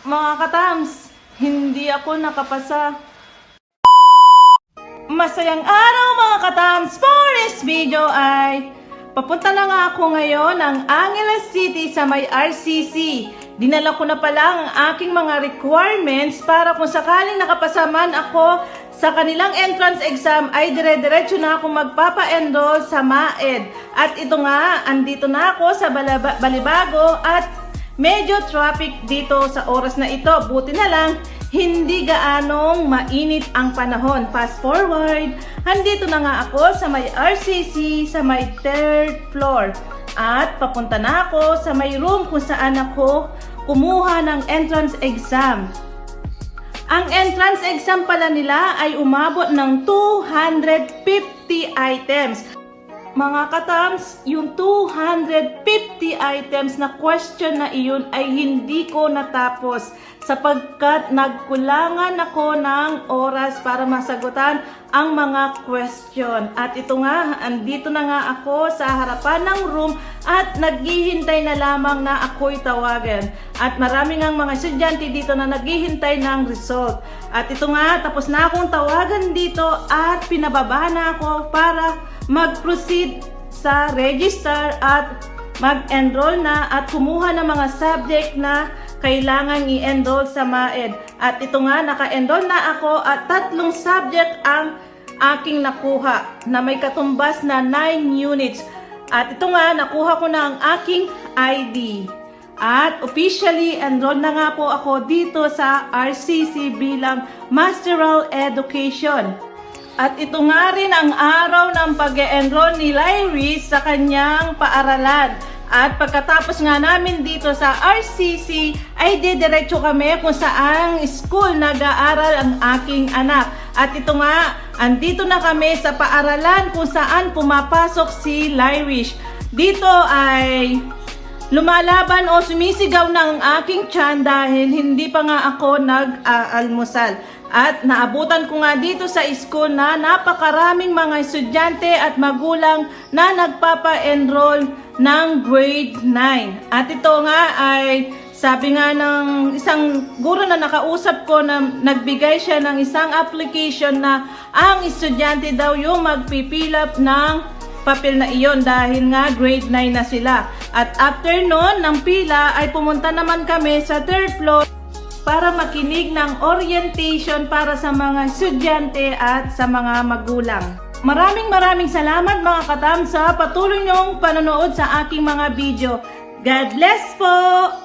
Mga katams, hindi ako nakapasa. Masayang araw mga katams! For this video ay papunta na nga ako ngayon ng Angeles City sa may RCC. Dinala ko na pala ang aking mga requirements para kung sakaling nakapasaman ako sa kanilang entrance exam ay dire-diretso na ako magpapa-enroll sa MAED. At ito nga, andito na ako sa Balibago at medyo traffic dito sa oras na ito. Buti na lang, hindi gaanong mainit ang panahon. Fast forward, andito na nga ako sa may RCC, sa may 3rd floor. At papunta na ako sa may room kung saan ako kumuha ng entrance exam. Ang entrance exam pala nila ay umabot ng 250 items. Mga katams, yung 250 items na question na iyon ay hindi ko natapos sapagkat nagkulangan ako ng oras para masagutan ang mga question. At ito nga, andito na nga ako sa harapan ng room at naghihintay na lamang na ako'y tawagan. At marami ngang mga estudyante dito na naghihintay ng result. At ito nga, tapos na akong tawagan dito at pinababa na ako para mag-proceed sa register at mag-enroll na at kumuha ng mga subject na kailangan i-enroll sa MAED. At ito nga, naka-enroll na ako at 3 subject ang aking nakuha na may katumbas na 9 units. At ito nga, nakuha ko na ang aking ID. At officially enroll na nga po ako dito sa RCC bilang Masteral Education. At ito nga rin ang araw ng pag-e-enroll ni Lyris sa kanyang paaralan. At pagkatapos nga namin dito sa RCC, ay didiretso kami kung saang school nag-aaral ang aking anak. At ito nga, andito na kami sa paaralan kung saan pumapasok si Lyris. Dito ay lumalaban o sumisigaw ng aking tiyan dahil hindi pa nga ako nag-aalmusal. At naabutan ko nga dito sa school na napakaraming mga estudyante at magulang na nagpapa-enroll ng grade 9. At ito nga ay sabi nga ng isang guro na nakausap ko na nagbigay siya ng isang application na ang estudyante daw yung magpipilap ng papel na iyon dahil nga grade 9 na sila. At after nun, ng pila ay pumunta naman kami sa 3rd floor para makinig ng orientation para sa mga estudyante at sa mga magulang. Maraming salamat mga katam sa patuloy niyong panonood sa aking mga video. God bless po!